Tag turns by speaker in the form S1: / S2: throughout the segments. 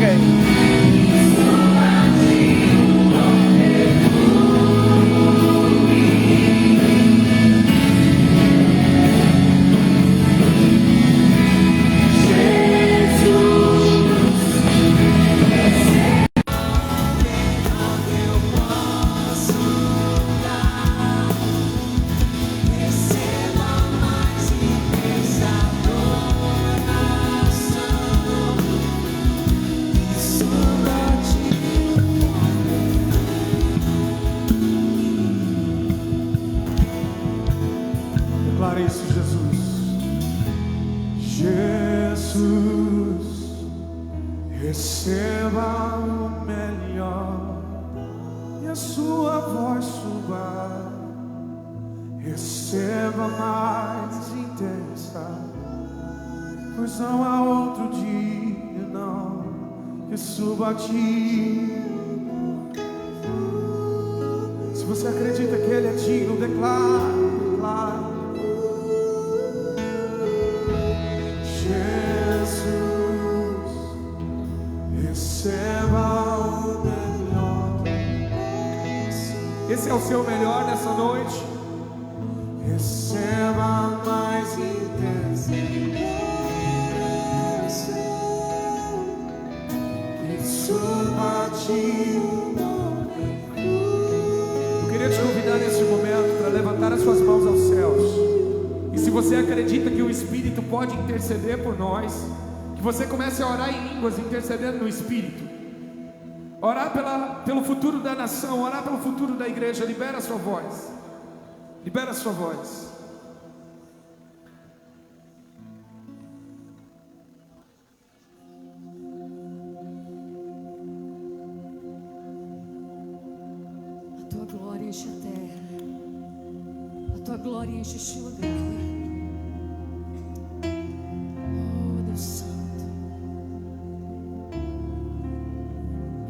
S1: ninguém.
S2: Receba o melhor e a sua voz suba. Receba mais intensa, pois não há outro dia, não, que suba a ti. Se você acredita que Ele é digno, declare, declare. Receba o melhor. Esse é o seu melhor nessa noite. Receba mais intensa. Suba a ti. Eu queria te convidar nesse momento para levantar as suas mãos aos céus. E se você acredita que o Espírito pode interceder por nós, que você comece a orar em línguas, intercedendo no Espírito. Orar pelo futuro da nação, orar pelo futuro da igreja. Libera a sua voz. Libera a sua voz.
S3: A tua glória enche a terra. A tua glória enche este lugar.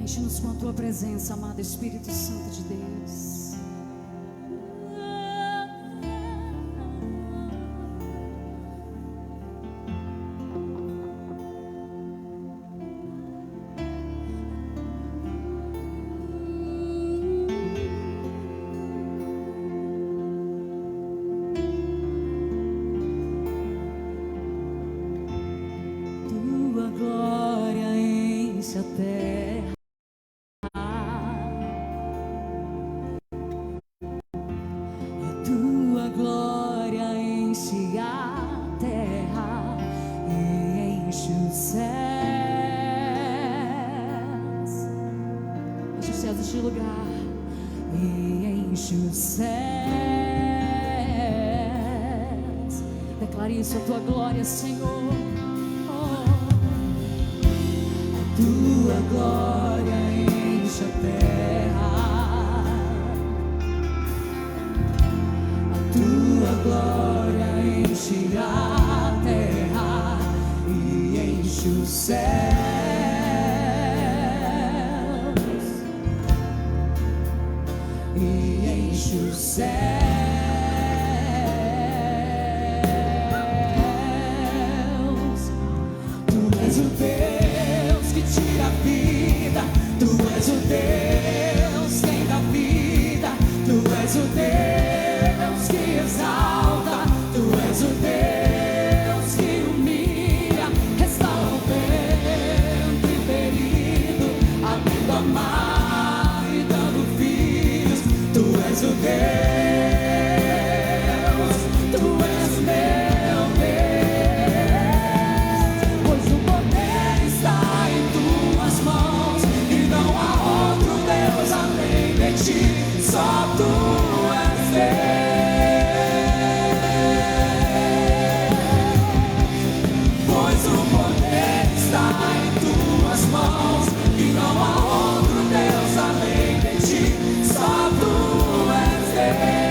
S3: Enche-nos com a tua presença, amado Espírito Santo de Deus. Tua glória enche a terra. Este lugar e enche os céus. Declare isso, a tua glória, Senhor. A tua glória enche a terra. A tua glória enche a terra e enche os céus. Enche os céus. Tu és o Deus que tira a vida. Tu és o Deus que dá vida. Tu és o Deus que exalta. Tu és o Deus que humilha. Restaura o ventre ferido, abrindo a mar e dando filhos. Tu és o Deus. Só tu és Deus, pois o poder está em tuas mãos e não há outro Deus além de ti. Só tu és Deus,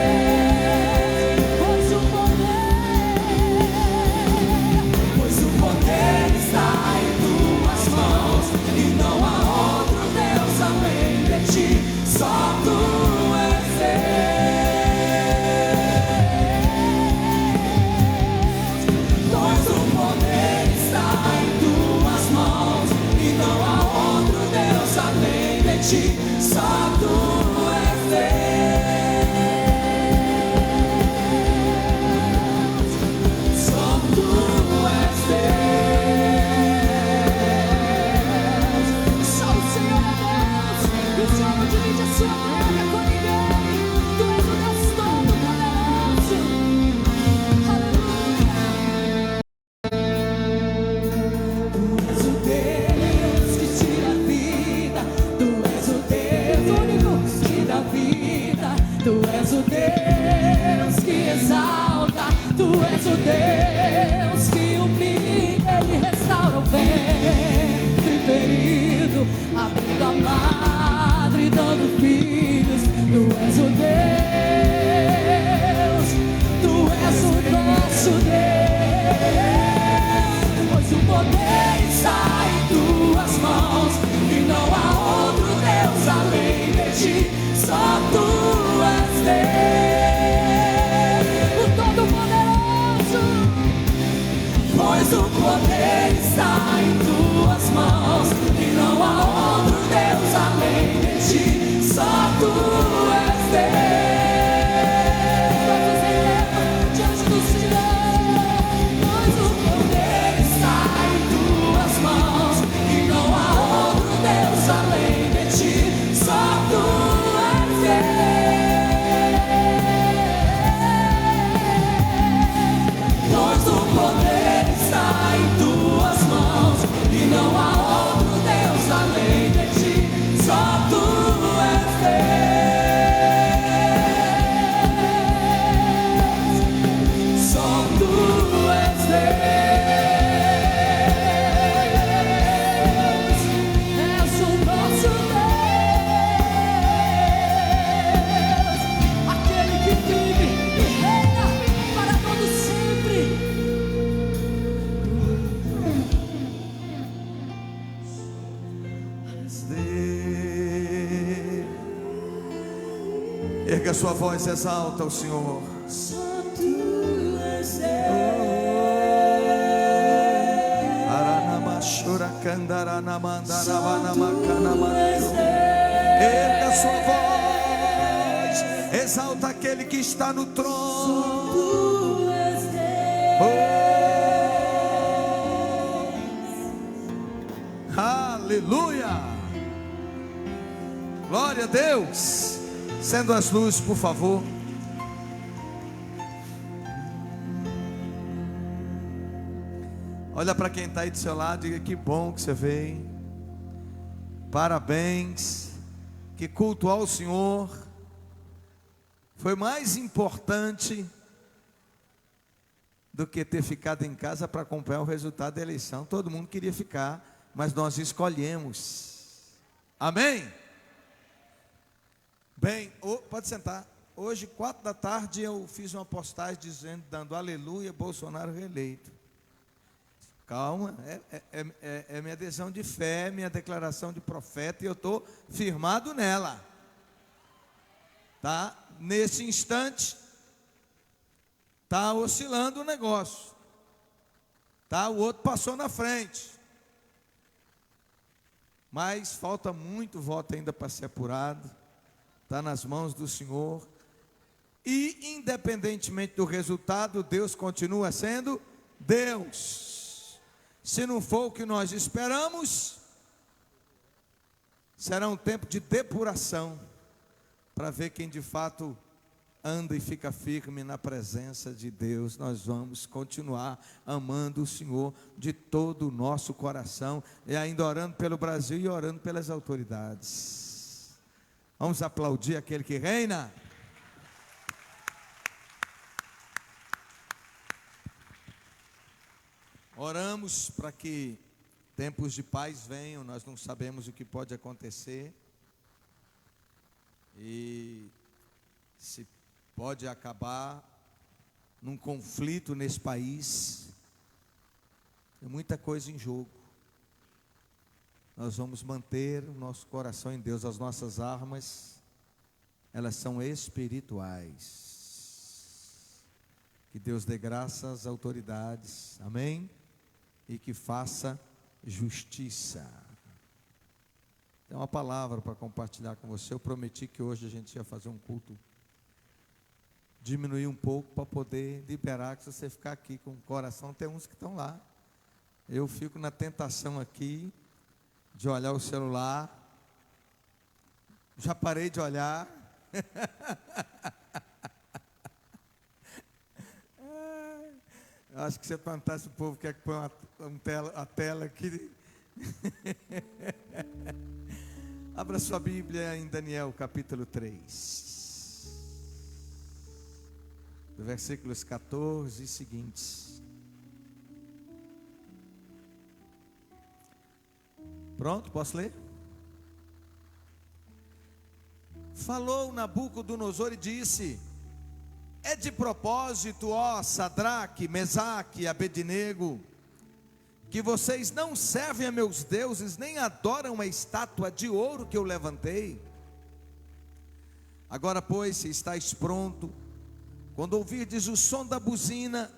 S3: pois o poder está em tuas mãos e não há outro Deus além de ti. Só tu és Deus. ti, só tu és Deus, só tu és Deus. Só o Senhor é Deus, e o Senhor não divide a sua glória com ninguém. Tu és o Deus Todo-Poderoso. Aleluia. Tu és o Deus que tira a vida, tu és o Deus único que dá vida, tu és o Deus que exalta, tu és o Deus que humilha e restaura o ventre ferido, abrindo a madre e dando filhos. Tu és o Deus, tu és o nosso Deus, pois o poder está em tuas mãos e não há outro Deus além de ti, só tu és Deus, o Todo-Poderoso, pois o poder está em tuas mãos e não há outro Deus além de ti, só tu és Deus. Diante do Senhor, pois o poder está em tuas mãos e não há outro Deus além de ti, só tu és Deus. Pois o poder está em tuas mãos e não há outro Deus além de ti, só tu és Deus, só tu és Deus, és o nosso Deus, aquele que vive e reina para todo sempre.
S1: Erga sua voz, exalta o Senhor.
S3: Só tu és Deus.
S1: Erga sua voz, exalta aquele que está no trono.
S3: Tu és Deus.
S1: Aleluia, glória a Deus. Acenda as luzes, por favor. Olha para quem está aí do seu lado, diga: que bom que você veio. Parabéns. Que cultuar o Senhor foi mais importante do que ter ficado em casa para acompanhar o resultado da eleição. Todo mundo queria ficar, mas nós escolhemos. Amém? Bem, pode sentar. Hoje, 4 da tarde, eu fiz uma postagem dando aleluia, Bolsonaro reeleito. Calma, é minha adesão de fé, minha declaração de profeta, e eu estou firmado nela. Tá? Nesse instante, está oscilando o negócio. Tá? O outro passou na frente. Mas falta muito voto ainda para ser apurado. Está nas mãos do Senhor. E independentemente do resultado, Deus continua sendo Deus. Se não for o que nós esperamos, será um tempo de depuração, para ver quem de fato anda e fica firme na presença de Deus. Nós vamos continuar amando o Senhor de todo o nosso coração, e ainda orando pelo Brasil e orando pelas autoridades. Vamos aplaudir aquele que reina. Oramos para que tempos de paz venham. Nós não sabemos o que pode acontecer, e se pode acabar num conflito nesse país. Tem muita coisa em jogo. Nós vamos manter o nosso coração em Deus. As nossas armas, elas são espirituais. Que Deus dê graça às autoridades, amém? E que faça justiça. Tem uma palavra para compartilhar com você. Eu prometi que hoje a gente ia fazer um culto, diminuir um pouco para poder liberar, que se você ficar aqui com o coração, tem uns que estão lá. Eu fico na tentação aqui de olhar o celular. Já parei de olhar. Eu acho que se eu perguntasse o povo quer que põe a tela aqui. Abra sua Bíblia em Daniel capítulo 3, do versículos 14 e seguintes. Pronto, posso ler? Falou Nabucodonosor e disse: é de propósito, ó Sadraque, Mesaque e Abednego, que vocês não servem a meus deuses, nem adoram a estátua de ouro que eu levantei. Agora, pois, se estáis pronto, quando ouvirdes o som da buzina,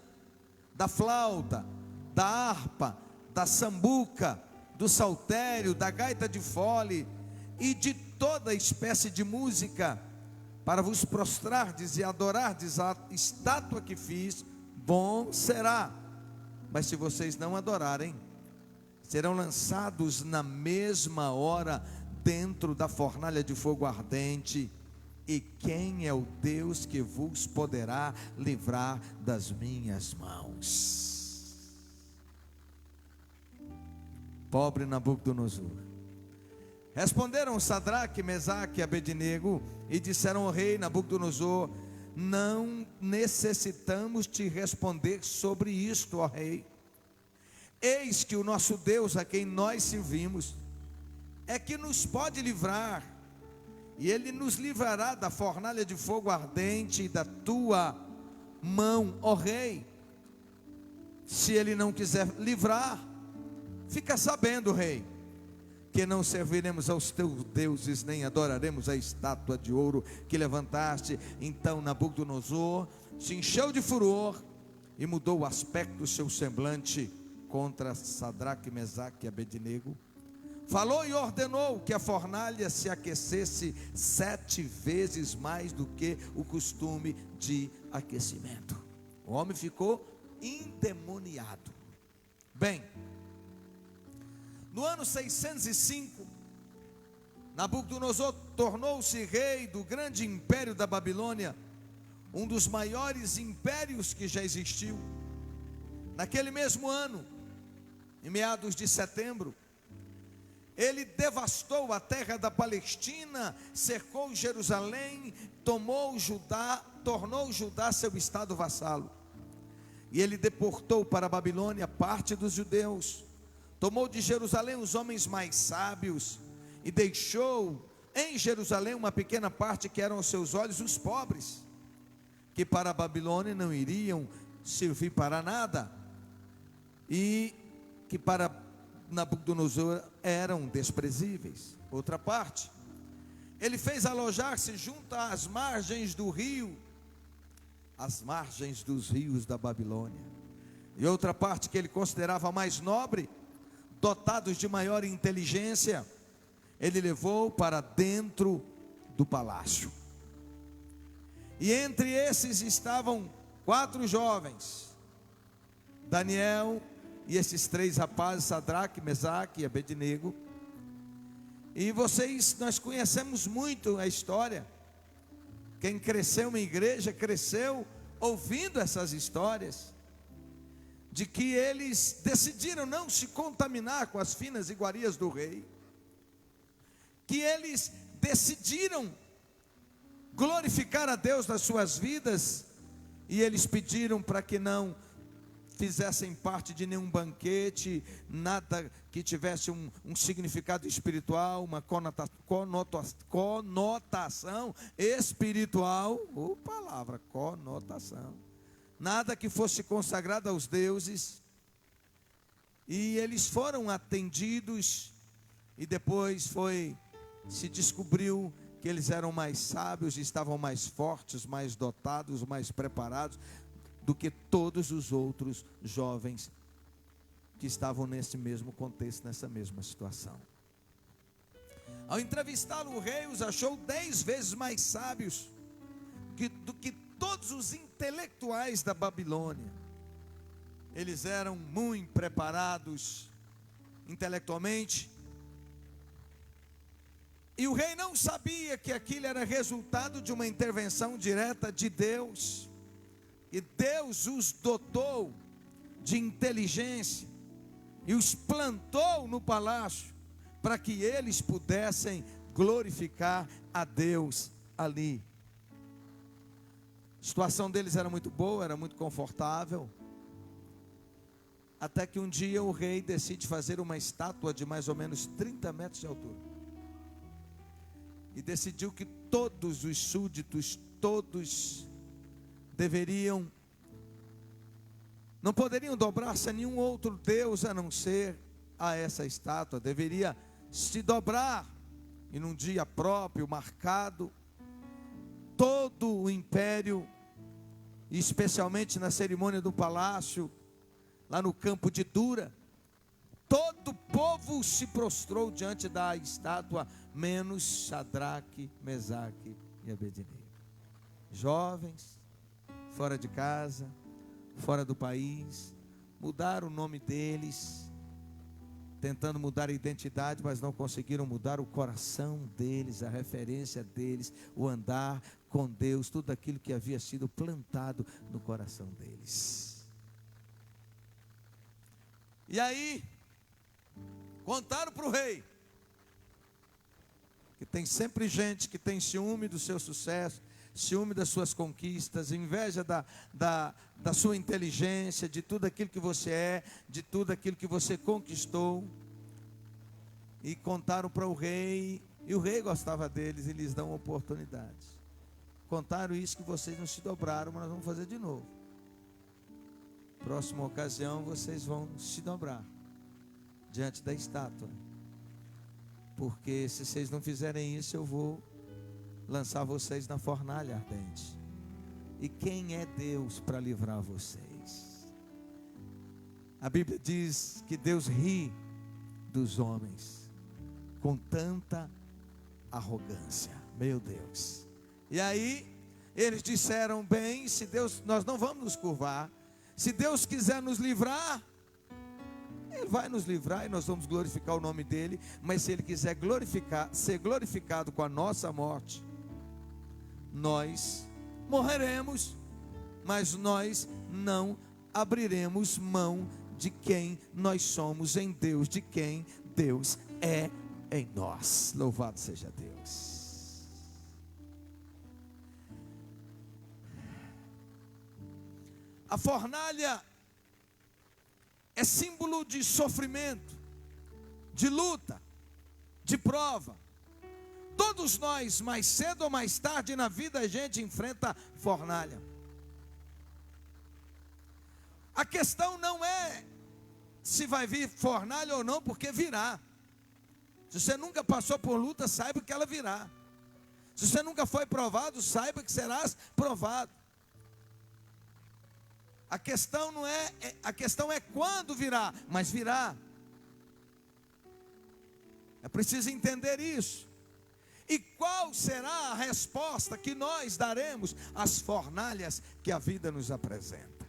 S1: da flauta, da harpa, da sambuca, do saltério, da gaita de fole e de toda espécie de música, para vos prostrardes e adorardes a estátua que fiz, bom será. Mas se vocês não adorarem, serão lançados na mesma hora dentro da fornalha de fogo ardente. E quem é o Deus que vos poderá livrar das minhas mãos? Pobre Nabucodonosor. Responderam Sadraque, Mesaque e Abednego e disseram ao rei Nabucodonosor: não necessitamos te responder sobre isto, ó rei. Eis que o nosso Deus, a quem nós servimos, é que nos pode livrar, e Ele nos livrará da fornalha de fogo ardente e da tua mão, ó rei. Se Ele não quiser livrar, fica sabendo, rei, que não serviremos aos teus deuses, nem adoraremos a estátua de ouro que levantaste. Então Nabucodonosor se encheu de furor e mudou o aspecto do seu semblante contra Sadraque, Mesaque e Abednego. Falou e ordenou que a fornalha se aquecesse 7 vezes mais do que o costume de aquecimento. O homem ficou endemoniado. Bem, no ano 605, Nabucodonosor tornou-se rei do grande império da Babilônia, um dos maiores impérios que já existiu. Naquele mesmo ano, em meados de setembro, ele devastou a terra da Palestina, cercou Jerusalém, tornou Judá seu estado vassalo. E ele deportou para a Babilônia parte dos judeus. Tomou de Jerusalém os homens mais sábios e deixou em Jerusalém uma pequena parte que eram aos seus olhos os pobres, que para a Babilônia não iriam servir para nada e que para Nabucodonosor eram desprezíveis. Outra parte, ele fez alojar-se junto às margens do rio, às margens dos rios da Babilônia. E outra parte que ele considerava mais nobre, dotados de maior inteligência, ele levou para dentro do palácio. E entre esses estavam 4 jovens, Daniel e esses 3 rapazes, Sadraque, Mesaque e Abednego. E nós conhecemos muito a história. Quem cresceu na igreja, cresceu ouvindo essas histórias, de que eles decidiram não se contaminar com as finas iguarias do rei, que eles decidiram glorificar a Deus nas suas vidas, e eles pediram para que não fizessem parte de nenhum banquete, nada que tivesse um significado espiritual, uma conotação espiritual, conotação, nada que fosse consagrado aos deuses. E eles foram atendidos, e depois se descobriu que eles eram mais sábios, estavam mais fortes, mais dotados, mais preparados do que todos os outros jovens que estavam nesse mesmo contexto, nessa mesma situação. Ao entrevistá-lo, o rei os achou 10 vezes mais sábios do que todos os intelectuais da Babilônia. Eles eram muito preparados intelectualmente, e o rei não sabia que aquilo era resultado de uma intervenção direta de Deus, e Deus os dotou de inteligência e os plantou no palácio para que eles pudessem glorificar a Deus ali. A situação deles era muito boa, era muito confortável, até que um dia o rei decide fazer uma estátua de mais ou menos 30 metros de altura, e decidiu que todos os súditos, todos não poderiam dobrar-se a nenhum outro Deus a não ser a essa estátua. Deveria se dobrar, e num dia próprio, marcado, todo o império, especialmente na cerimônia do palácio, lá no campo de Dura, todo o povo se prostrou diante da estátua, menos Sadraque, Mesaque e Abednego. Jovens, fora de casa, fora do país, mudaram o nome deles, tentando mudar a identidade, mas não conseguiram mudar o coração deles, a referência deles, o andar com Deus, tudo aquilo que havia sido plantado no coração deles. E aí, contaram para o rei, que tem sempre gente que tem ciúme do seu sucesso, ciúme das suas conquistas, inveja da sua inteligência, de tudo aquilo que você é, de tudo aquilo que você conquistou. E contaram para o rei, e o rei gostava deles e lhes dão oportunidade. Contaram isso, que vocês não se dobraram, mas nós vamos fazer de novo. Próxima ocasião vocês vão se dobrar diante da estátua, porque se vocês não fizerem isso, eu vou lançar vocês na fornalha ardente. E quem é Deus para livrar vocês? A Bíblia diz que Deus ri dos homens com tanta arrogância. Meu Deus. E aí eles disseram: bem, se Deus, nós não vamos nos curvar. Se Deus quiser nos livrar, Ele vai nos livrar e nós vamos glorificar o nome dEle. Mas se Ele quiser ser glorificado com a nossa morte, nós morreremos, mas nós não abriremos mão de quem nós somos em Deus, de quem Deus é em nós. Louvado seja Deus. A fornalha é símbolo de sofrimento, de luta, de prova. Todos nós, mais cedo ou mais tarde na vida, a gente enfrenta fornalha. A questão não é se vai vir fornalha ou não, porque virá. Se você nunca passou por luta, saiba que ela virá. Se você nunca foi provado, saiba que serás provado. A questão é quando virá, mas virá. É preciso entender isso. E qual será a resposta que nós daremos às fornalhas que a vida nos apresenta?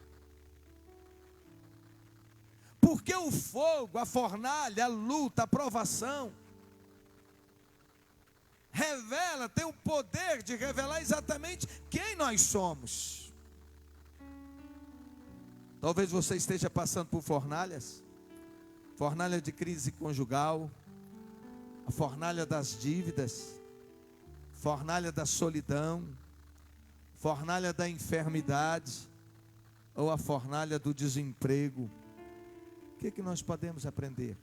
S1: Porque o fogo, a fornalha, a luta, a provação, tem o poder de revelar exatamente quem nós somos. Talvez você esteja passando por fornalhas, fornalha de crise conjugal, a fornalha das dívidas, fornalha da solidão, fornalha da enfermidade, ou a fornalha do desemprego. O que nós podemos aprender?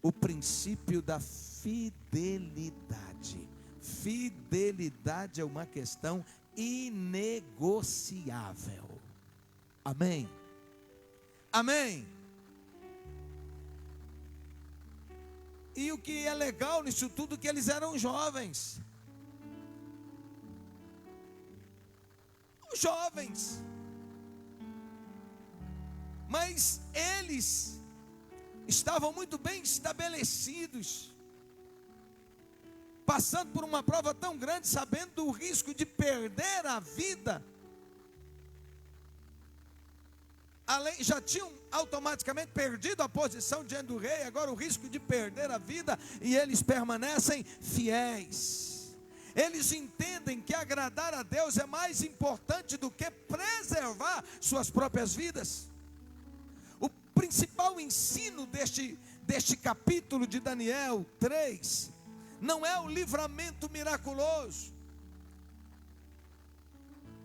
S1: O princípio da fidelidade. Fidelidade é uma questão inegociável. Amém? Amém? E o que é legal nisso tudo é que eles eram jovens. Jovens. Mas eles estavam muito bem estabelecidos, passando por uma prova tão grande, sabendo do risco de perder a vida. Além, já tinham automaticamente perdido a posição diante do rei, agora o risco de perder a vida, e eles permanecem fiéis. Eles entendem que agradar a Deus é mais importante do que preservar suas próprias vidas. O principal ensino deste capítulo de Daniel 3 não é o livramento miraculoso.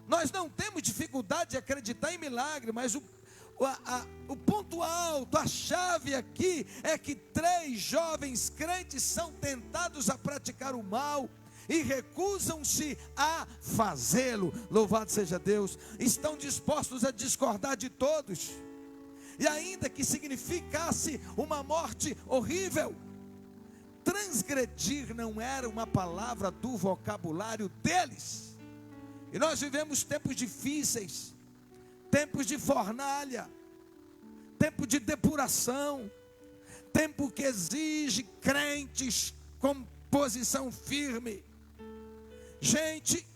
S1: Nós não temos dificuldade de acreditar em milagre, mas o ponto alto, a chave aqui é que 3 jovens crentes são tentados a praticar o mal e recusam-se a fazê-lo. Louvado seja Deus. Estão dispostos a discordar de todos, e ainda que significasse uma morte horrível. Transgredir não era uma palavra do vocabulário deles. E nós vivemos tempos difíceis, tempos de fornalha, tempo de depuração, tempo que exige crentes com posição firme, gente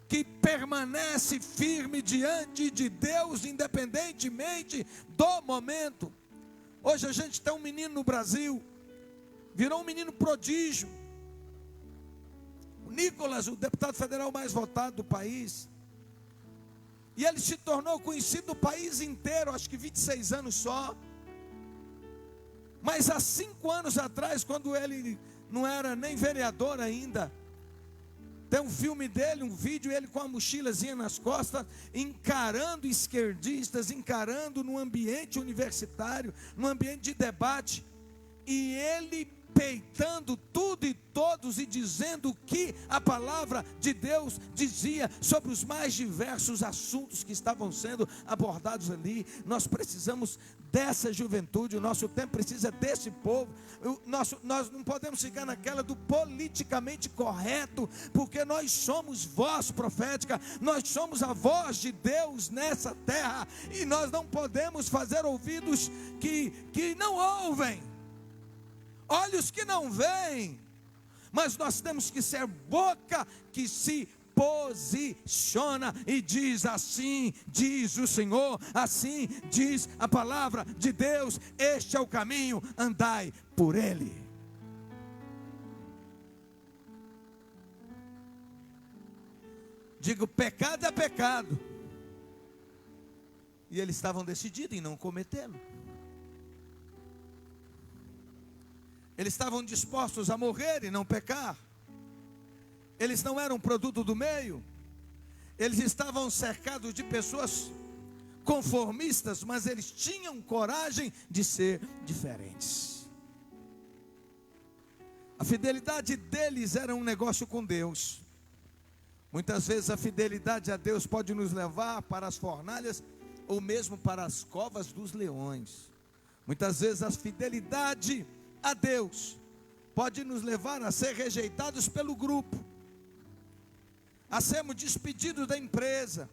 S1: que permanece firme diante de Deus, independentemente do momento. Hoje a gente tem um menino no Brasil, virou um menino prodígio, o Nicolas, o deputado federal mais votado do país. E ele se tornou conhecido no país inteiro, acho que 26 anos só. Mas há 5 anos atrás, quando ele não era nem vereador ainda, tem um filme dele, um vídeo, ele com a mochilazinha nas costas, encarando esquerdistas, encarando no ambiente universitário, no ambiente de debate, e ele peitando tudo e todos e dizendo o que a palavra de Deus dizia sobre os mais diversos assuntos que estavam sendo abordados ali. Nós precisamos dessa juventude, o nosso tempo precisa desse povo. Nós não podemos ficar naquela do politicamente correto, porque nós somos voz profética, nós somos a voz de Deus nessa terra, e nós não podemos fazer ouvidos que não ouvem, olhos que não veem, mas nós temos que ser boca que se posiciona e diz: assim diz o Senhor, assim diz a palavra de Deus, este é o caminho, andai por ele. Digo, pecado é pecado, e eles estavam decididos em não cometê-lo. Eles estavam dispostos a morrer e não pecar. Eles não eram produto do meio. Eles estavam cercados de pessoas conformistas, mas eles tinham coragem de ser diferentes. A fidelidade deles era um negócio com Deus. Muitas vezes a fidelidade a Deus pode nos levar para as fornalhas ou mesmo para as covas dos leões. Muitas vezes a fidelidade a Deus pode nos levar a ser rejeitados pelo grupo, a sermos despedidos da empresa,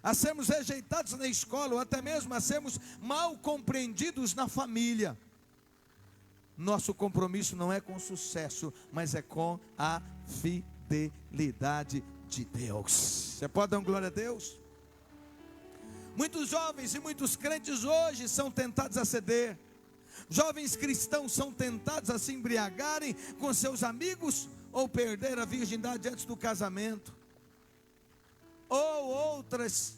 S1: a sermos rejeitados na escola, ou até mesmo a sermos mal compreendidos na família. Nosso compromisso não é com sucesso, mas é com a fidelidade de Deus. Você pode dar uma glória a Deus? Muitos jovens e muitos crentes hoje são tentados a ceder. Jovens cristãos são tentados a se embriagarem com seus amigos ou perder a virgindade antes do casamento, ou outras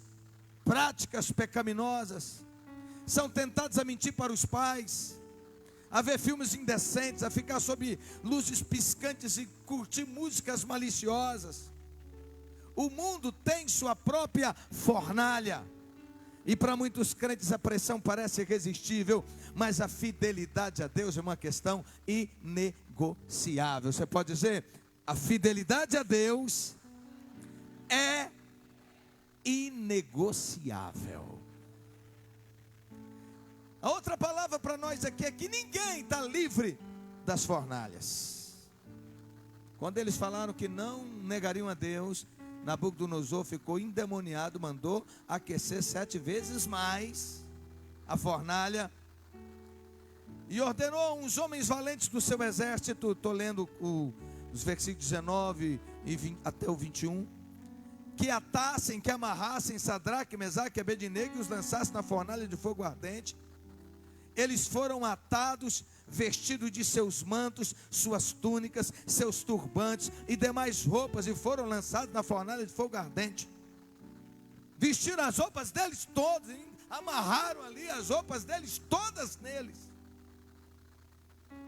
S1: práticas pecaminosas. São tentados a mentir para os pais, a ver filmes indecentes, a ficar sob luzes piscantes e curtir músicas maliciosas. O mundo tem sua própria fornalha, e para muitos crentes a pressão parece irresistível, mas a fidelidade a Deus é uma questão inegociável. Você pode dizer: a fidelidade a Deus é inegociável. A outra palavra para nós aqui é que ninguém está livre das fornalhas. Quando eles falaram que não negariam a Deus, Nabucodonosor ficou endemoniado, mandou aquecer 7 vezes mais a fornalha. E ordenou uns homens valentes do seu exército, estou lendo os versículos 19 até o 21, que atassem, que amarrassem Sadraque, Mesaque e Abednego e os lançassem na fornalha de fogo ardente. Eles foram atados, vestidos de seus mantos, suas túnicas, seus turbantes e demais roupas, e foram lançados na fornalha de fogo ardente. Vestiram as roupas deles todas, amarraram ali as roupas deles todas neles,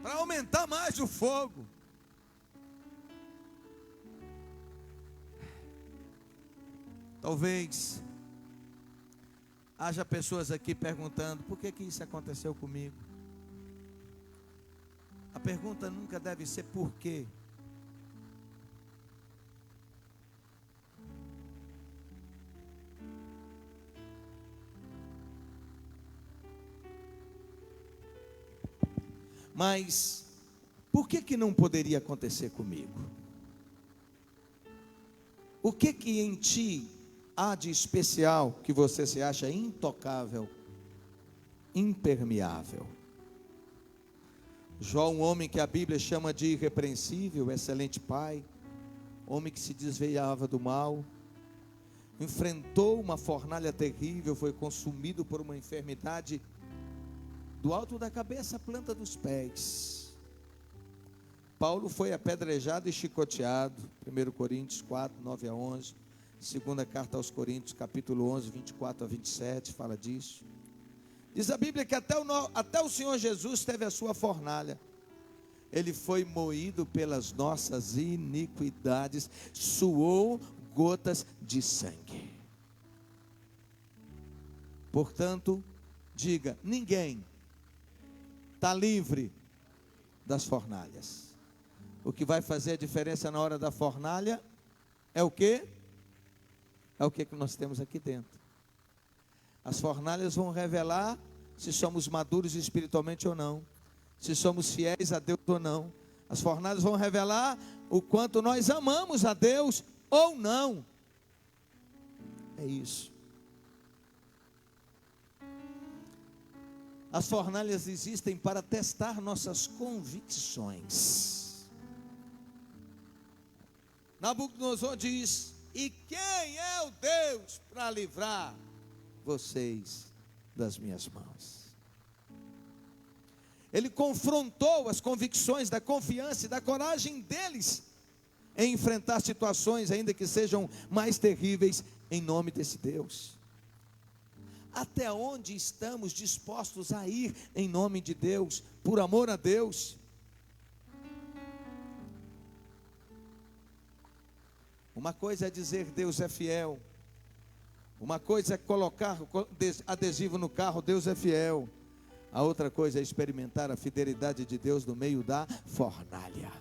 S1: para aumentar mais o fogo. Talvez haja pessoas aqui perguntando: por que isso aconteceu comigo? A pergunta nunca deve ser por quê. Mas por que não poderia acontecer comigo? O que em ti há de especial que você se acha intocável, impermeável? Jó, um homem que a Bíblia chama de irrepreensível, excelente pai, homem que se desviava do mal, enfrentou uma fornalha terrível, foi consumido por uma enfermidade do alto da cabeça à planta dos pés. Paulo foi apedrejado e chicoteado, 1 Coríntios 4, 9 a 11, segunda carta aos Coríntios, capítulo 11, 24 a 27, fala disso. Diz a Bíblia que até o Senhor Jesus teve a sua fornalha. Ele foi moído pelas nossas iniquidades, suou gotas de sangue. Portanto, diga: ninguém está livre das fornalhas. O que vai fazer a diferença na hora da fornalha é o quê? É o que nós temos aqui dentro. As fornalhas vão revelar se somos maduros espiritualmente ou não, se somos fiéis a Deus ou não. As fornalhas vão revelar o quanto nós amamos a Deus ou não. É isso. As fornalhas existem para testar nossas convicções. Nabucodonosor diz: e quem é o Deus para livrar vocês das minhas mãos? Ele confrontou as convicções da confiança e da coragem deles em enfrentar situações, ainda que sejam mais terríveis, em nome desse Deus. Até onde estamos dispostos a ir em nome de Deus, por amor a Deus? Uma coisa é dizer Deus é fiel, uma coisa é colocar adesivo no carro, Deus é fiel. A outra coisa é experimentar a fidelidade de Deus no meio da fornalha.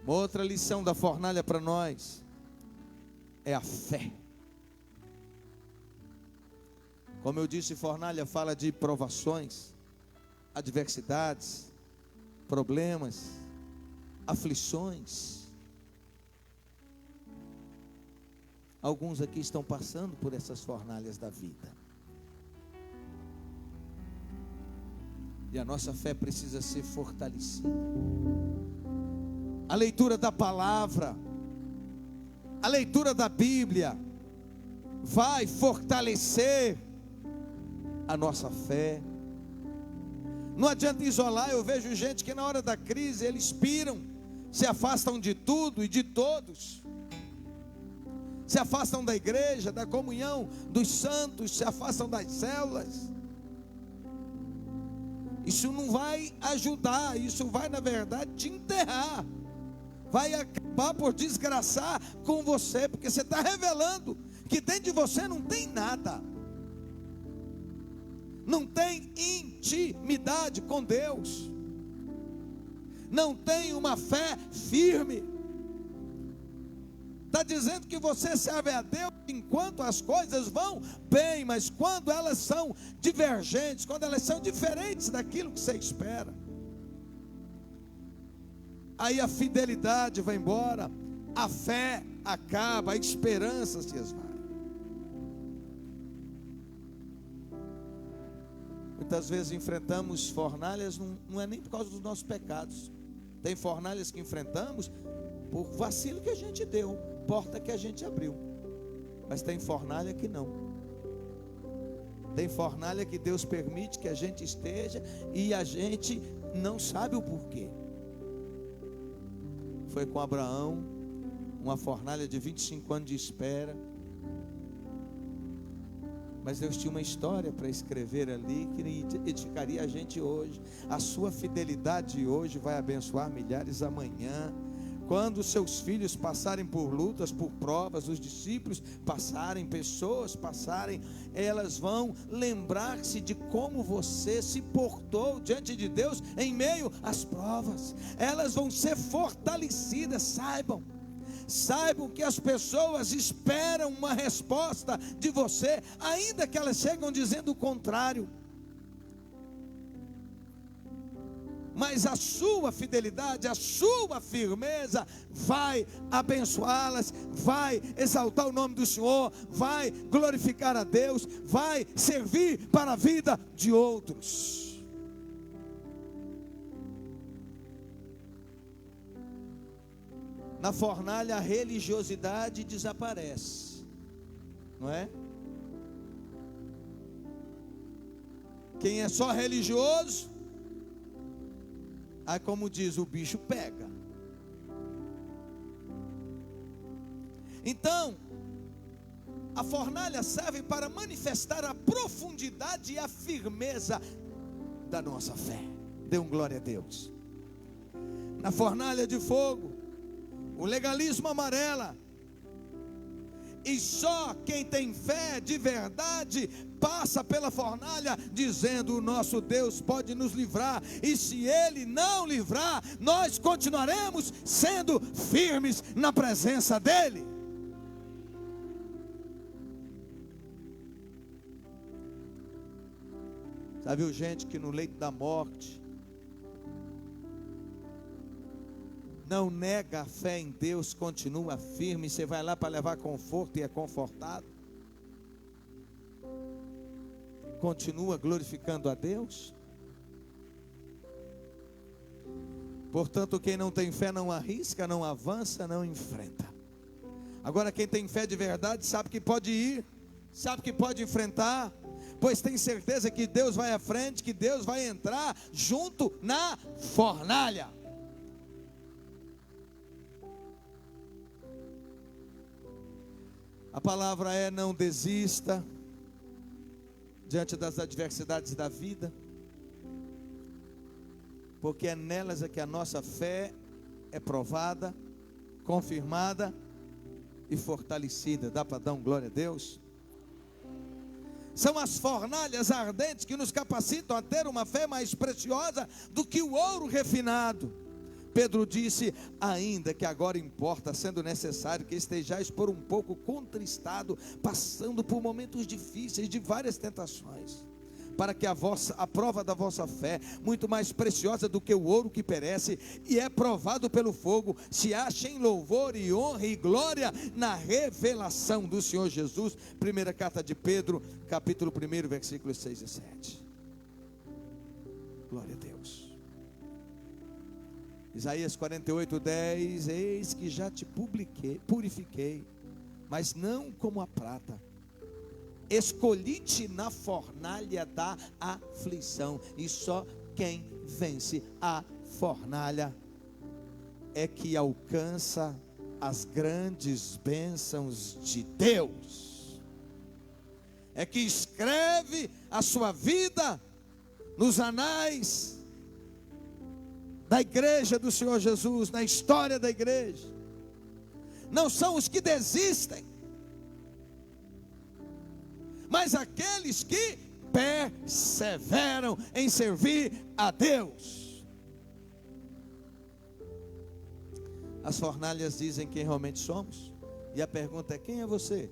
S1: Uma outra lição da fornalha para nós é a fé. Como eu disse, fornalha fala de provações, adversidades, problemas, aflições. Alguns aqui estão passando por essas fornalhas da vida. E a nossa fé precisa ser fortalecida. A leitura da palavra, a leitura da Bíblia, vai fortalecer a nossa fé. Não adianta isolar. Eu vejo gente que na hora da crise eles piram, se afastam de tudo e de todos, se afastam da igreja, da comunhão dos santos, se afastam das células. Isso não vai ajudar, isso vai na verdade te enterrar, vai acabar por desgraçar com você, porque você está revelando que dentro de você não tem nada, não tem intimidade com Deus, não tem uma fé firme. Está dizendo que você serve a Deus enquanto as coisas vão bem, mas quando elas são divergentes, quando elas são diferentes daquilo que você espera, aí a fidelidade vai embora, a fé acaba, a esperança se esvai. Muitas vezes enfrentamos fornalhas, não é nem por causa dos nossos pecados. Tem fornalhas que enfrentamos por vacilo que a gente deu, porta que a gente abriu. Mas tem fornalha que não. Tem fornalha que Deus permite que a gente esteja e a gente não sabe o porquê. Foi com Abraão, uma fornalha de 25 anos de espera. Mas Deus tinha uma história para escrever ali que edificaria a gente hoje. A sua fidelidade hoje vai abençoar milhares amanhã. Quando seus filhos passarem por lutas, por provas, os discípulos passarem, pessoas passarem, elas vão lembrar-se de como você se portou diante de Deus em meio às provas. Elas vão ser fortalecidas, saibam que as pessoas esperam uma resposta de você, ainda que elas chegam dizendo o contrário. Mas a sua fidelidade, a sua firmeza vai abençoá-las, vai exaltar o nome do Senhor, vai glorificar a Deus, vai servir para a vida de outros. Na fornalha a religiosidade desaparece, não é? Quem é só religioso, aí como diz, o bicho pega. Então, a fornalha serve para manifestar a profundidade e a firmeza da nossa fé. Dê um glória a Deus. Na fornalha de fogo, o legalismo amarela. E só quem tem fé de verdade passa pela fornalha dizendo: o nosso Deus pode nos livrar, e se Ele não livrar, nós continuaremos sendo firmes na presença dEle. Já viu gente que no leito da morte não nega a fé em Deus, continua firme? Você vai lá para levar conforto e é confortado? Continua glorificando a Deus? Portanto, quem não tem fé não arrisca, não avança, não enfrenta. Agora, quem tem fé de verdade sabe que pode ir, sabe que pode enfrentar, pois tem certeza que Deus vai à frente, que Deus vai entrar junto na fornalha. A palavra é: não desista diante das adversidades da vida, porque é nelas que a nossa fé é provada, confirmada e fortalecida. Dá para dar um glória a Deus? São as fornalhas ardentes que nos capacitam a ter uma fé mais preciosa do que o ouro refinado. Pedro disse: ainda que agora importa, sendo necessário que estejais por um pouco contristado, passando por momentos difíceis de várias tentações, para que a prova da vossa fé, muito mais preciosa do que o ouro que perece e é provado pelo fogo, se ache em louvor e honra e glória na revelação do Senhor Jesus. Primeira carta de Pedro, capítulo 1, versículos 6 e 7. Glória a Deus. Isaías 48:10: eis que já te purifiquei, mas não como a prata, escolhi-te na fornalha da aflição. E só quem vence a fornalha é que alcança as grandes bênçãos de Deus, é que escreve a sua vida nos anais da igreja do Senhor Jesus, na história da igreja. Não são os que desistem, mas aqueles que perseveram em servir a Deus. As fornalhas dizem quem realmente somos, e a pergunta é: quem é você?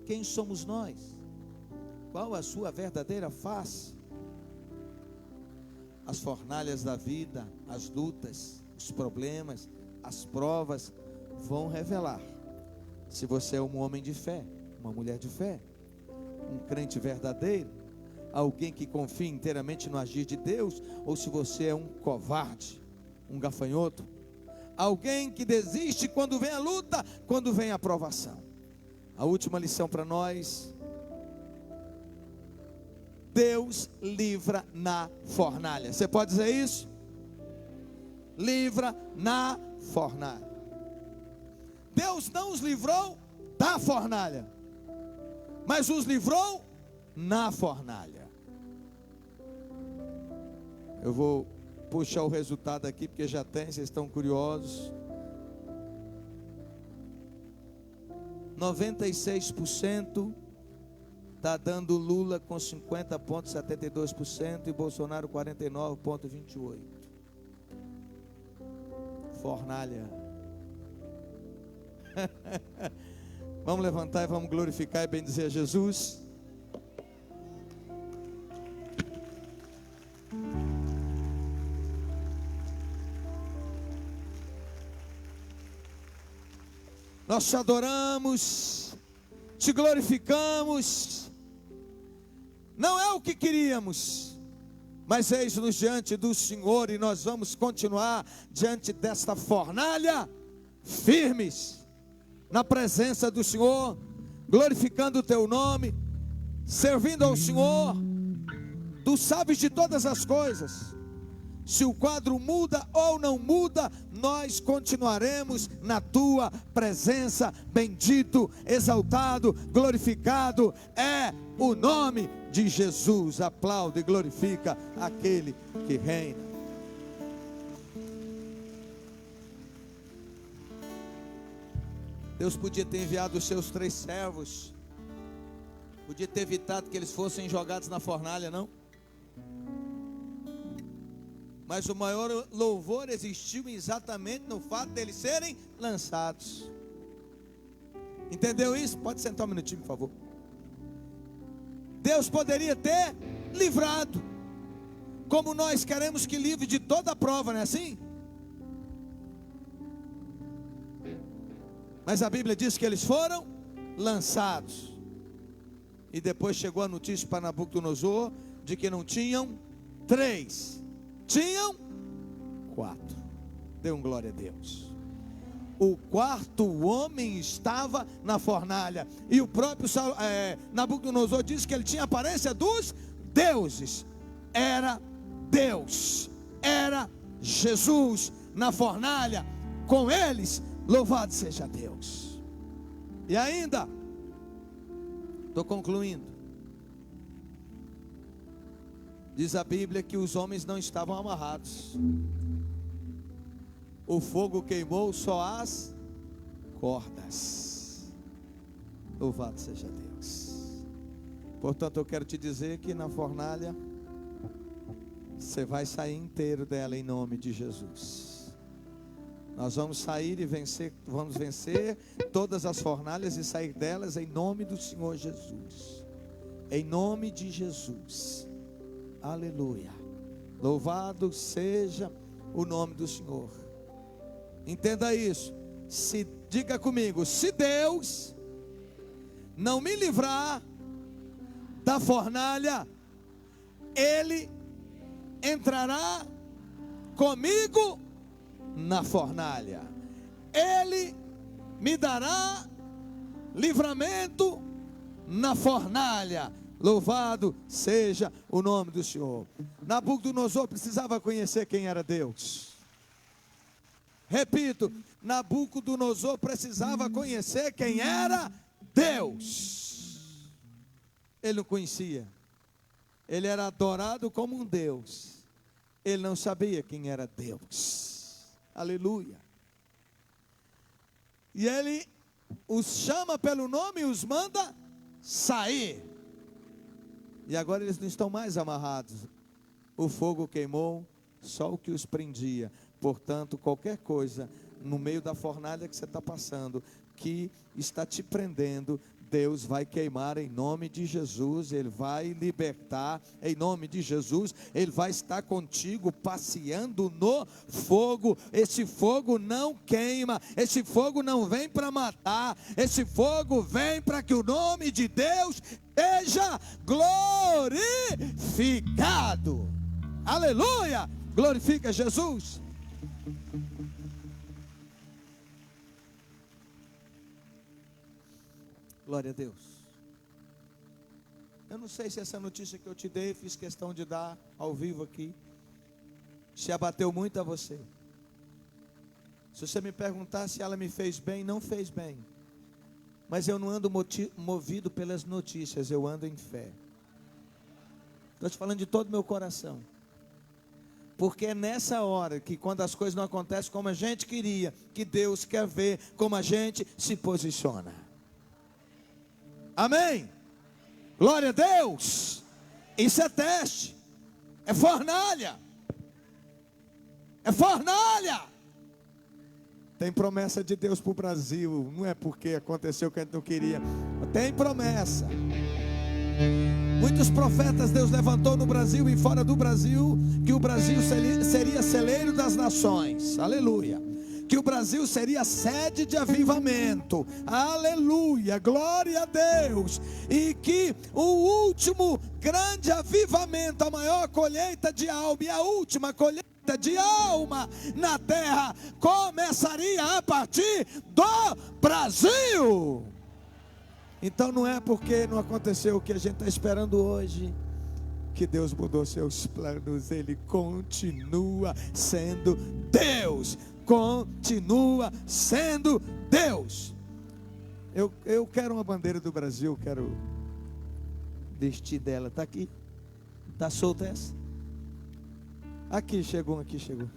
S1: Quem somos nós? Qual a sua verdadeira face? As fornalhas da vida, as lutas, os problemas, as provas vão revelar se você é um homem de fé, uma mulher de fé, um crente verdadeiro, alguém que confia inteiramente no agir de Deus, ou se você é um covarde, um gafanhoto, alguém que desiste quando vem a luta, quando vem a provação. A última lição para nós: Deus livra na fornalha. Você pode dizer isso? Livra na fornalha. Deus não os livrou da fornalha, mas os livrou na fornalha. Eu vou puxar o resultado aqui, porque já tem, vocês estão curiosos. 96% está dando Lula com 50,72% e Bolsonaro 49,28%. Fornalha. Vamos levantar e vamos glorificar e bendizer a Jesus. Nós te adoramos, te glorificamos. Não é o que queríamos, mas eis-nos diante do Senhor, e nós vamos continuar diante desta fornalha, firmes na presença do Senhor, glorificando o teu nome, servindo ao Senhor. Tu sabes de todas as coisas. Se o quadro muda ou não muda, nós continuaremos na tua presença. Bendito, exaltado, glorificado é o nome de Jesus. Aplaude e glorifica aquele que reina. Deus podia ter enviado os seus 3 servos, podia ter evitado que eles fossem jogados na fornalha, não? Mas o maior louvor existiu exatamente no fato deles serem lançados. Entendeu isso? Pode sentar um minutinho, por favor. Deus poderia ter livrado, como nós queremos que livre de toda a prova, não é assim? Mas a Bíblia diz que eles foram lançados. E depois chegou a notícia para Nabucodonosor de que não tinham 3, tinham 4. Dê um glória a Deus. O 4º homem estava na fornalha. E o próprio Nabucodonosor disse que ele tinha a aparência dos deuses. Era Deus, era Jesus na fornalha com eles. Louvado seja Deus. E ainda, estou concluindo. Diz a Bíblia que os homens não estavam amarrados. O fogo queimou só as cordas. Louvado seja Deus. Portanto, eu quero te dizer que na fornalha você vai sair inteiro dela em nome de Jesus. Nós vamos sair e vencer, vamos vencer todas as fornalhas e sair delas em nome do Senhor Jesus. Em nome de Jesus. Aleluia. Louvado seja o nome do Senhor. Entenda isso. Diga comigo: se Deus não me livrar da fornalha, Ele entrará comigo na fornalha. Ele me dará livramento na fornalha. Louvado seja o nome do Senhor. Nabucodonosor precisava conhecer quem era Deus. Repito, Nabucodonosor precisava conhecer quem era Deus. Ele não conhecia. Ele era adorado como um Deus. Ele não sabia quem era Deus. Aleluia. E ele os chama pelo nome e os manda sair. E agora eles não estão mais amarrados. O fogo queimou só o que os prendia. Portanto, qualquer coisa no meio da fornalha que você está passando, que está te prendendo, Deus vai queimar em nome de Jesus, Ele vai libertar em nome de Jesus, Ele vai estar contigo passeando no fogo. Esse fogo não queima, esse fogo não vem para matar, esse fogo vem para que o nome de Deus seja glorificado. Aleluia! Glorifica Jesus. Glória a Deus. Eu não sei se essa notícia que eu te dei, fiz questão de dar ao vivo aqui, se abateu muito a você. Se você me perguntar se ela me fez bem, não fez bem. Mas eu não ando movido pelas notícias, eu ando em fé. Estou te falando de todo o meu coração. Porque é nessa hora que, quando as coisas não acontecem como a gente queria, que Deus quer ver como a gente se posiciona. Amém? Glória a Deus. Isso é teste, é fornalha, é fornalha. Tem promessa de Deus para o Brasil. Não é porque aconteceu o que a gente não queria. Tem promessa. Muitos profetas Deus levantou no Brasil e fora do Brasil, que o Brasil seria celeiro das nações. Aleluia. Que o Brasil seria sede de avivamento. Aleluia, glória a Deus. E que o último grande avivamento, a maior colheita de alma e a última colheita de alma na terra começaria a partir do Brasil. Então não é porque não aconteceu o que a gente está esperando hoje que Deus mudou seus planos. Ele continua sendo Deus. Continua sendo Deus. Eu quero uma bandeira do Brasil, quero vestir dela. Está aqui? Está solta essa? Aqui chegou, aqui chegou.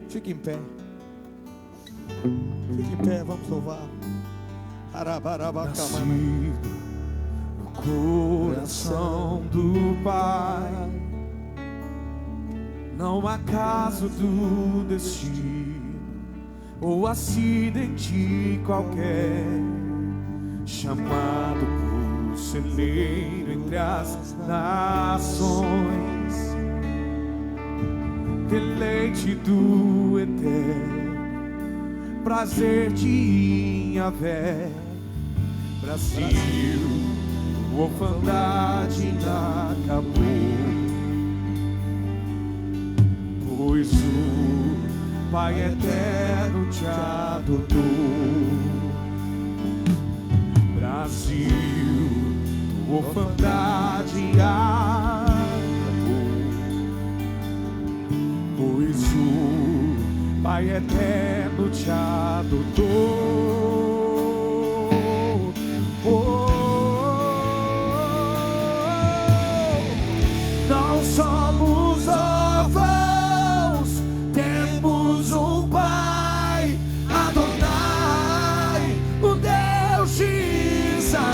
S1: Fique em pé. Fique em pé, vamos louvar.
S2: Nascido no coração do Pai, não acaso do destino ou acidente qualquer, chamado por celeiro entre as nações, deleite do eterno, prazer de Yahvé. Brasil, orfandade acabou, pois o Pai eterno te adotou. Brasil, orfandade acabou, pois o Pai eterno te adotou. Não somos órfãos, temos um Pai, Adonai, o Deus de Israel.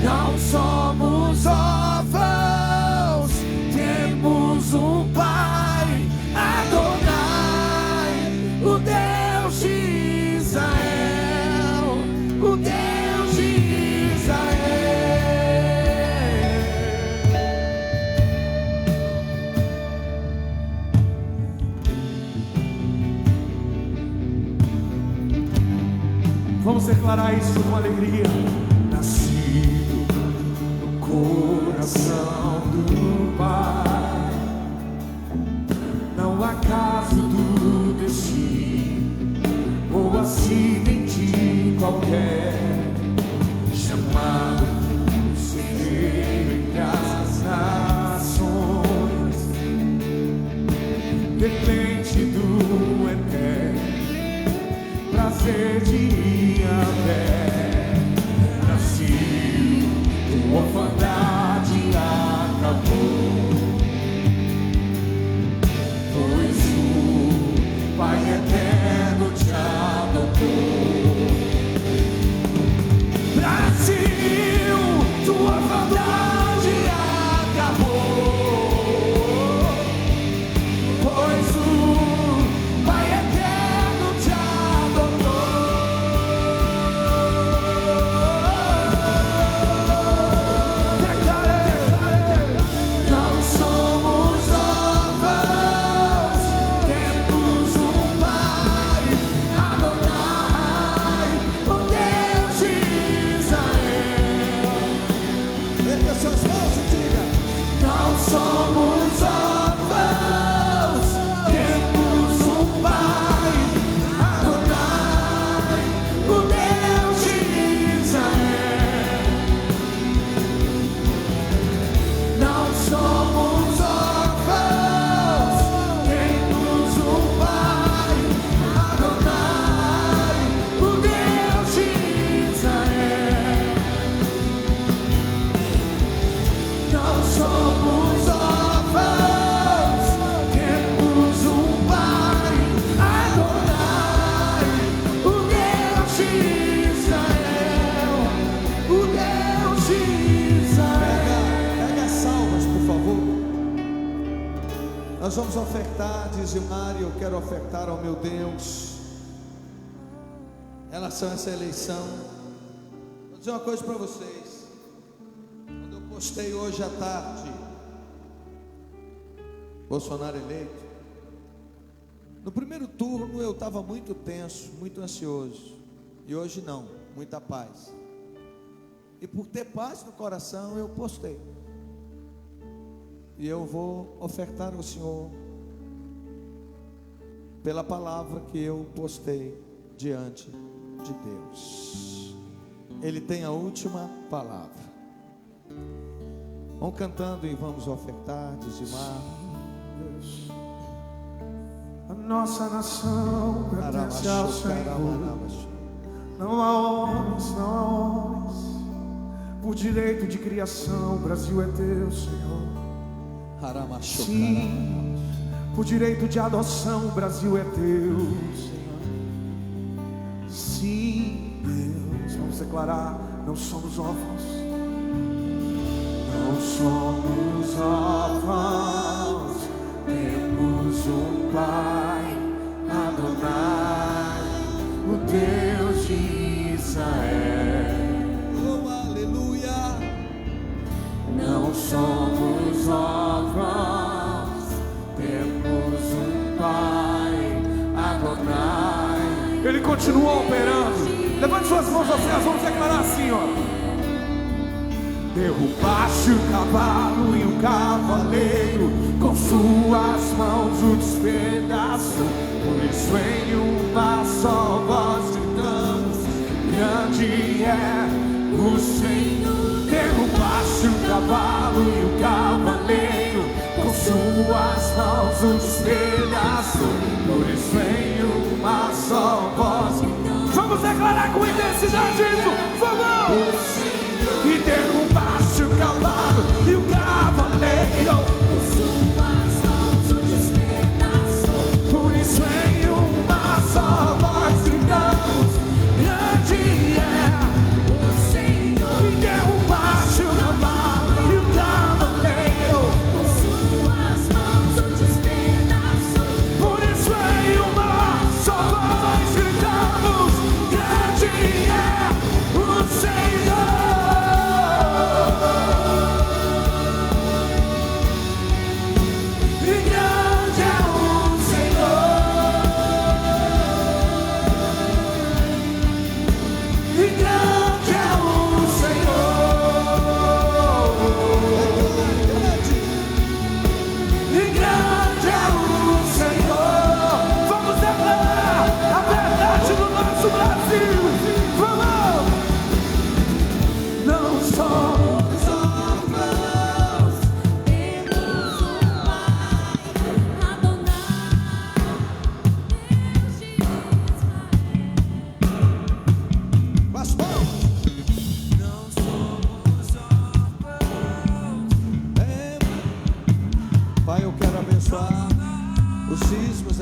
S2: Não somos órfãos, temos um Pai, Adonai, o Deus de Israel, o Deus de Israel. Vamos declarar isso com alegria. Nascido no coração do Pai, não há caso do destino ou acidente qualquer, chamado por celeiro entre as nações, depende do eterno, prazer de Yahvé. Nasceu com orfandade
S1: Nós vamos ofertar, dizimar, e eu quero ofertar ao meu Deus em relação a essa eleição. Vou dizer uma coisa para vocês. Quando eu postei hoje à tarde Bolsonaro eleito, no primeiro turno eu estava muito tenso, muito ansioso, e hoje não, muita paz. E por ter paz no coração eu postei. E eu vou ofertar ao Senhor pela palavra que eu postei diante de Deus. Ele tem a última palavra. Vamos cantando e vamos ofertar, dizimar.
S2: Deus, a nossa nação pertence ao Senhor. Não há homens, não há homens. Por direito de criação, o Brasil é teu, Senhor. Sim, por direito de adoção, o Brasil é teu, Senhor. Sim, Deus, vamos declarar: não somos órfãos, não somos órfãos, temos um Pai, Adonai, o Deus de Israel.
S1: Oh, aleluia!
S2: Não somos órfãos, temos um Pai, Adonai. Ele continua operando. Levante suas mãos aos céus, vamos declarar assim, ó. Derrubaste o cavalo e o cavaleiro, com suas mãos o despedaçou. Por isso em uma só voz gritamos: grande é o Senhor. Derrubaste o cavalo e o cavaleiro, com suas mãos o despedaçou. Por isso em uma só voz gritamos. Vamos declarar com intensidade isso, vamos! E derrubaste o cavalo e o cavaleiro, com suas mãos o despedaçou. Por isso em uma só voz gritamos: grande é o Senhor. E derrubaste o cavalo e o cavaleiro, com suas mãos o despedaçou. Por isso em uma só voz gritamos: grande é o Senhor.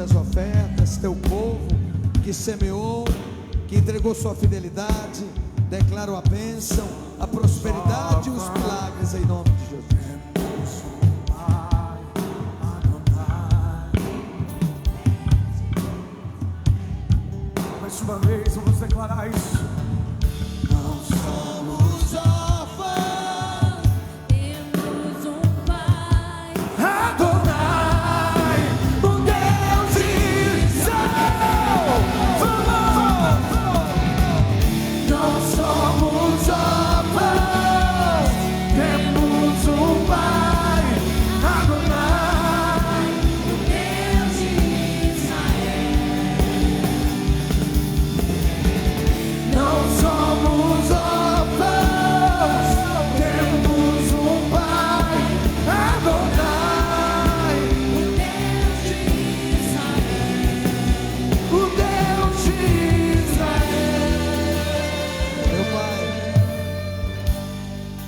S2: As ofertas, teu povo que semeou, que entregou sua fidelidade, declaro a bênção, a prosperidade e os milagres em nome de Jesus. Mais uma vez vamos declarar isso. Não somos órfãos, temos um Pai, Adonai.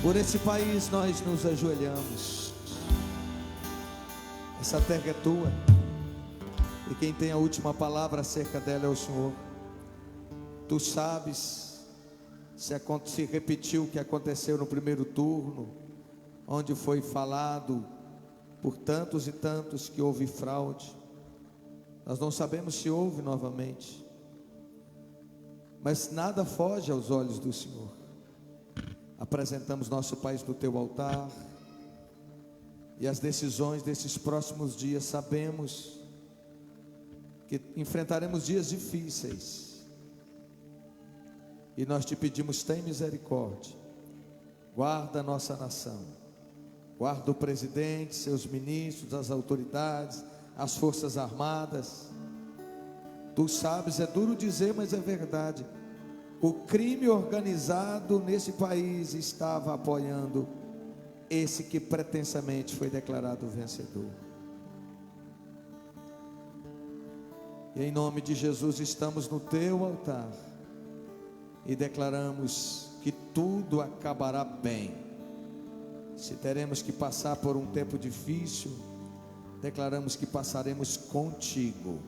S2: Por esse país nós nos ajoelhamos. Essa terra é tua, e quem tem a última palavra acerca dela é o Senhor. Tu sabes se repetiu o que aconteceu no primeiro turno, onde foi falado
S1: por tantos e tantos que houve fraude. Nós não sabemos se houve novamente, mas nada foge aos olhos do Senhor. Apresentamos nosso país no teu altar, e as decisões desses próximos dias, sabemos que enfrentaremos dias difíceis, e nós te pedimos, tem misericórdia, guarda a nossa nação, guarda o presidente, seus ministros, as autoridades, as forças armadas. Tu sabes, é duro dizer, mas é verdade, o crime organizado nesse país estava apoiando esse que pretensamente foi declarado vencedor. E em nome de Jesus estamos no teu altar e declaramos que tudo acabará bem. Se teremos que passar por um tempo difícil, declaramos que passaremos contigo.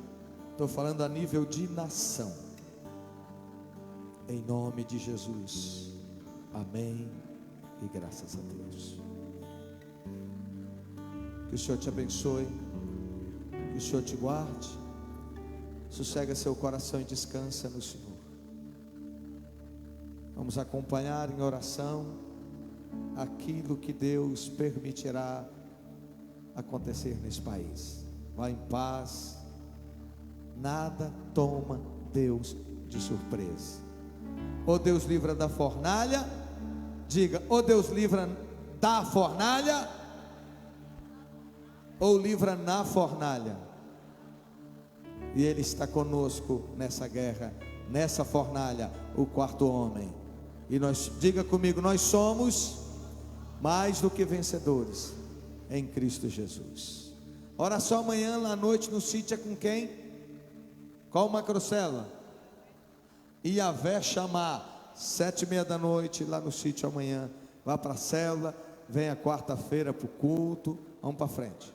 S1: Estou falando a nível de nação. Em nome de Jesus. Amém e graças a Deus. Que o Senhor te abençoe, que o Senhor te guarde. Sossega seu coração e descansa no Senhor. Vamos acompanhar em oração aquilo que Deus permitirá acontecer nesse país. Vá em paz. Nada toma Deus de surpresa. Ou Deus livra da fornalha, diga, ou Deus livra da fornalha, ou livra na fornalha. E Ele está conosco nessa guerra, nessa fornalha, o quarto homem. E nós, diga comigo, nós somos mais do que vencedores em Cristo Jesus. Oração amanhã lá à noite no sítio é com quem? Qual macrocélula? Iavé chamar, 7:30 da noite lá no sítio amanhã. Vá para a célula, venha quarta-feira para o culto. Vamos para frente.